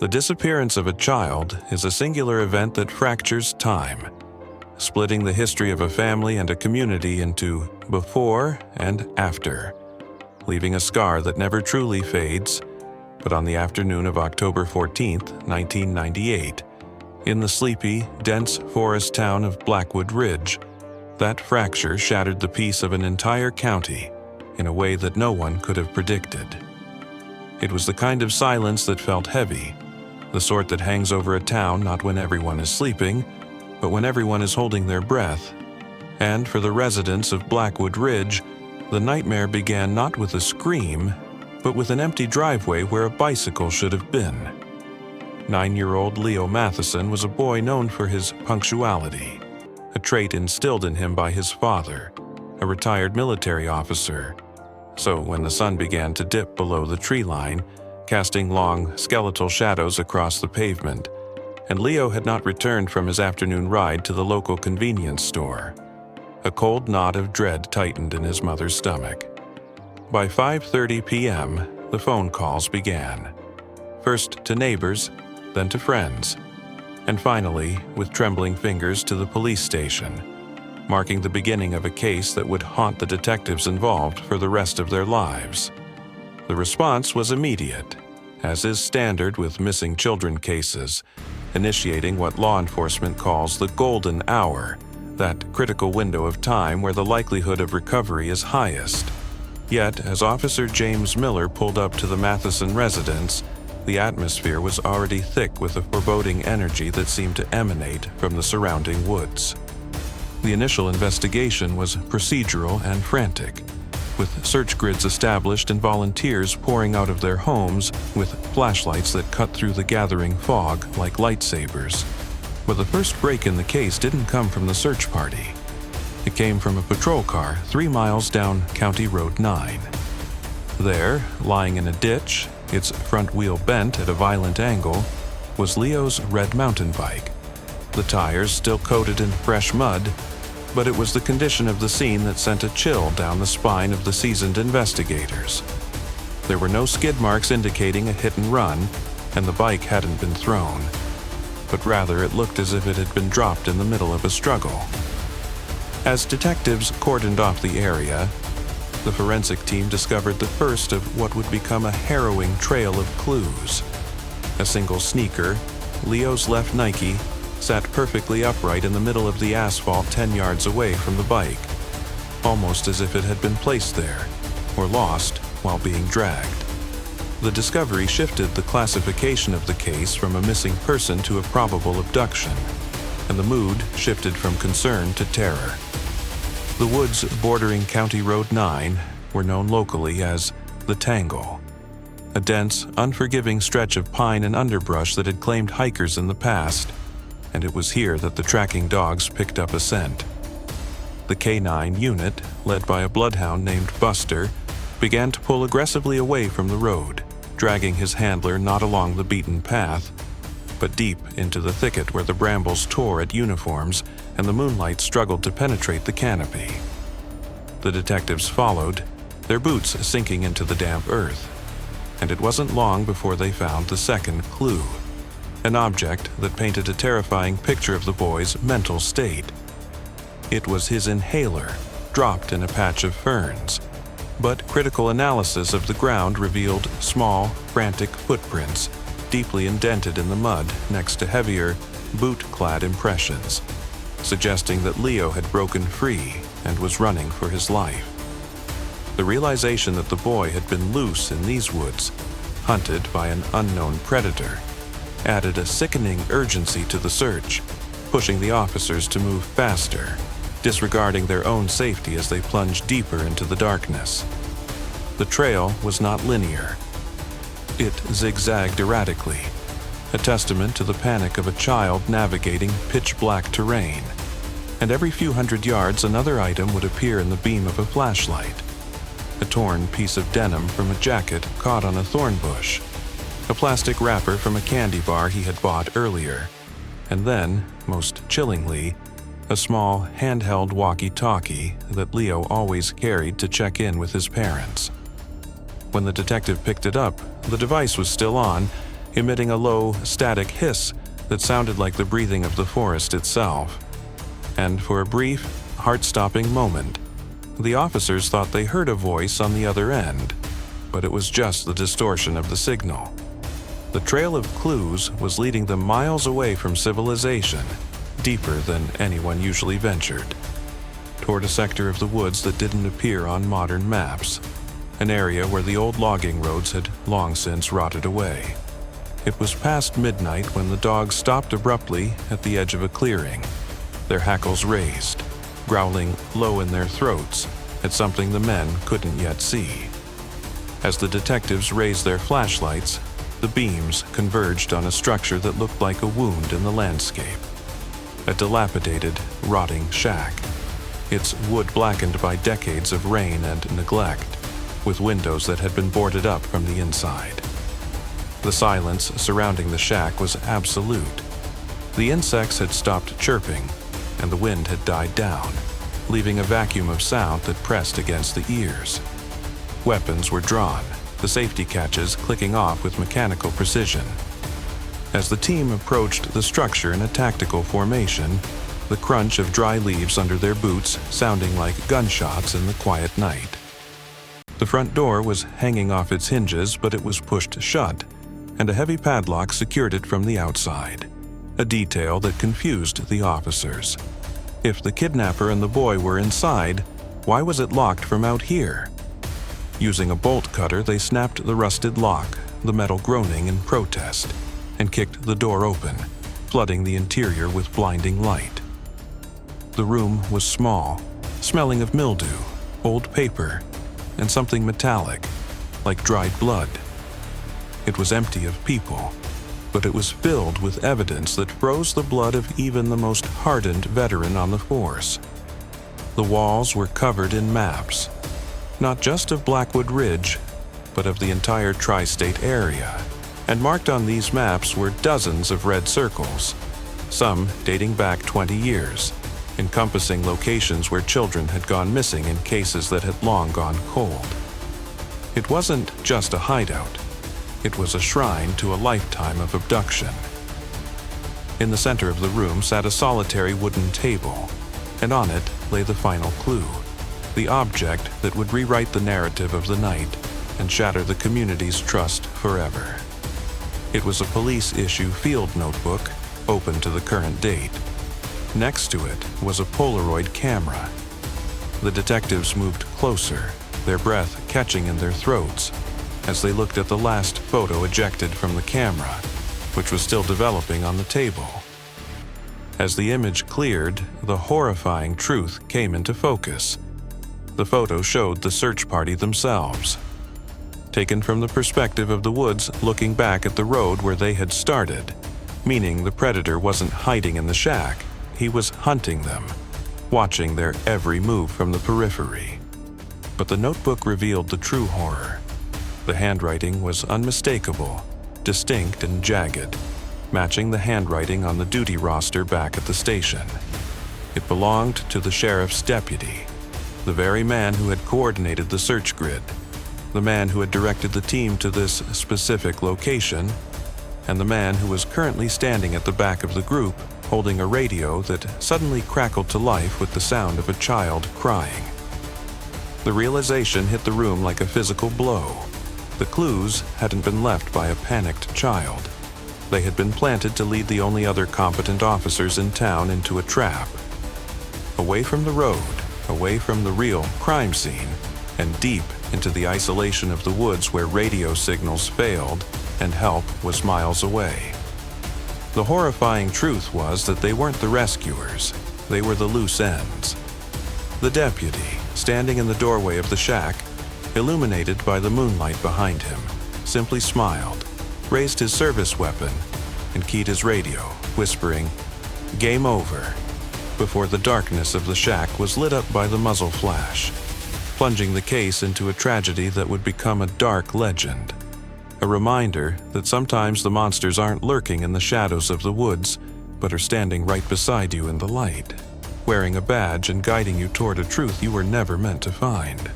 The disappearance of a child is a singular event that fractures time, splitting the history of a family and a community into before and after, leaving a scar that never truly fades. But on the afternoon of October 14, 1998, in the sleepy, dense forest town of Blackwood Ridge, that fracture shattered the peace of an entire county in a way that no one could have predicted. It was the kind of silence that felt heavy, the sort that hangs over a town not when everyone is sleeping, but when everyone is holding their breath. And for the residents of Blackwood Ridge, the nightmare began not with a scream, but with an empty driveway where a bicycle should have been. 9-year-old Leo Matheson was a boy known for his punctuality, a trait instilled in him by his father, a retired military officer. So when the sun began to dip below the tree line, casting long, skeletal shadows across the pavement, and Leo had not returned from his afternoon ride to the local convenience store, a cold knot of dread tightened in his mother's stomach. By 5:30 p.m., the phone calls began. First to neighbors, then to friends, and finally, with trembling fingers, to the police station, marking the beginning of a case that would haunt the detectives involved for the rest of their lives. The response was immediate, as is standard with missing children cases, initiating what law enforcement calls the golden hour, that critical window of time where the likelihood of recovery is highest. Yet, as Officer James Miller pulled up to the Matheson residence, the atmosphere was already thick with a foreboding energy that seemed to emanate from the surrounding woods. The initial investigation was procedural and frantic, with search grids established and volunteers pouring out of their homes with flashlights that cut through the gathering fog like lightsabers. But the first break in the case didn't come from the search party. It came from a patrol car 3 miles down County Road 9. There, lying in a ditch, its front wheel bent at a violent angle, was Leo's red mountain bike. The tires still coated in fresh mud, but it was the condition of the scene that sent a chill down the spine of the seasoned investigators. There were no skid marks indicating a hit and run, and the bike hadn't been thrown, but rather it looked as if it had been dropped in the middle of a struggle. As detectives cordoned off the area, the forensic team discovered the first of what would become a harrowing trail of clues. A single sneaker, Leo's left Nike, sat perfectly upright in the middle of the asphalt 10 yards away from the bike, almost as if it had been placed there, or lost while being dragged. The discovery shifted the classification of the case from a missing person to a probable abduction, and the mood shifted from concern to terror. The woods bordering County Road 9 were known locally as the Tangle, a dense, unforgiving stretch of pine and underbrush that had claimed hikers in the past, and it was here that the tracking dogs picked up a scent. The K-9 unit, led by a bloodhound named Buster, began to pull aggressively away from the road, dragging his handler not along the beaten path, but deep into the thicket where the brambles tore at uniforms and the moonlight struggled to penetrate the canopy. The detectives followed, their boots sinking into the damp earth, and it wasn't long before they found the second clue, an object that painted a terrifying picture of the boy's mental state. It was his inhaler, dropped in a patch of ferns, but critical analysis of the ground revealed small, frantic footprints, deeply indented in the mud next to heavier, boot-clad impressions, suggesting that Leo had broken free and was running for his life. The realization that the boy had been loose in these woods, hunted by an unknown predator, added a sickening urgency to the search, pushing the officers to move faster, disregarding their own safety as they plunged deeper into the darkness. The trail was not linear. It zigzagged erratically, a testament to the panic of a child navigating pitch-black terrain, and every few hundred yards another item would appear in the beam of a flashlight. A torn piece of denim from a jacket caught on a thorn bush, a plastic wrapper from a candy bar he had bought earlier, and then, most chillingly, a small handheld walkie-talkie that Leo always carried to check in with his parents. When the detective picked it up, the device was still on, emitting a low, static hiss that sounded like the breathing of the forest itself. And for a brief, heart-stopping moment, the officers thought they heard a voice on the other end, but it was just the distortion of the signal. The trail of clues was leading them miles away from civilization, deeper than anyone usually ventured, toward a sector of the woods that didn't appear on modern maps, an area where the old logging roads had long since rotted away. It was past midnight when the dogs stopped abruptly at the edge of a clearing, their hackles raised, growling low in their throats at something the men couldn't yet see. As the detectives raised their flashlights, the beams converged on a structure that looked like a wound in the landscape. A dilapidated, rotting shack, its wood blackened by decades of rain and neglect, with windows that had been boarded up from the inside. The silence surrounding the shack was absolute. The insects had stopped chirping, and the wind had died down, leaving a vacuum of sound that pressed against the ears. Weapons were drawn, the safety catches clicking off with mechanical precision. As the team approached the structure in a tactical formation, the crunch of dry leaves under their boots sounding like gunshots in the quiet night. The front door was hanging off its hinges, but it was pushed shut, and a heavy padlock secured it from the outside, a detail that confused the officers. If the kidnapper and the boy were inside, why was it locked from out here? Using a bolt cutter, they snapped the rusted lock, the metal groaning in protest, and kicked the door open, flooding the interior with blinding light. The room was small, smelling of mildew, old paper, and something metallic, like dried blood. It was empty of people, but it was filled with evidence that froze the blood of even the most hardened veteran on the force. The walls were covered in maps, not just of Blackwood Ridge, but of the entire tri-state area, and marked on these maps were dozens of red circles, some dating back 20 years, encompassing locations where children had gone missing in cases that had long gone cold. It wasn't just a hideout. It was a shrine to a lifetime of abduction. In the center of the room sat a solitary wooden table, and on it lay the final clue, the object that would rewrite the narrative of the night and shatter the community's trust forever. It was a police-issue field notebook, open to the current date. Next to it was a Polaroid camera. The detectives moved closer, their breath catching in their throats, as they looked at the last photo ejected from the camera, which was still developing on the table. As the image cleared, the horrifying truth came into focus. The photo showed the search party themselves, taken from the perspective of the woods looking back at the road where they had started, meaning the predator wasn't hiding in the shack, he was hunting them, watching their every move from the periphery. But the notebook revealed the true horror. The handwriting was unmistakable, distinct and jagged, matching the handwriting on the duty roster back at the station. It belonged to the sheriff's deputy, the very man who had coordinated the search grid, the man who had directed the team to this specific location, and the man who was currently standing at the back of the group holding a radio that suddenly crackled to life with the sound of a child crying. The realization hit the room like a physical blow. The clues hadn't been left by a panicked child. They had been planted to lead the only other competent officers in town into a trap. Away from the road, away from the real crime scene, and deep into the isolation of the woods where radio signals failed and help was miles away. The horrifying truth was that they weren't the rescuers, they were the loose ends. The deputy, standing in the doorway of the shack, illuminated by the moonlight behind him, simply smiled, raised his service weapon, and keyed his radio, whispering, "Game over," before the darkness of the shack was lit up by the muzzle flash, plunging the case into a tragedy that would become a dark legend. A reminder that sometimes the monsters aren't lurking in the shadows of the woods, but are standing right beside you in the light, wearing a badge and guiding you toward a truth you were never meant to find.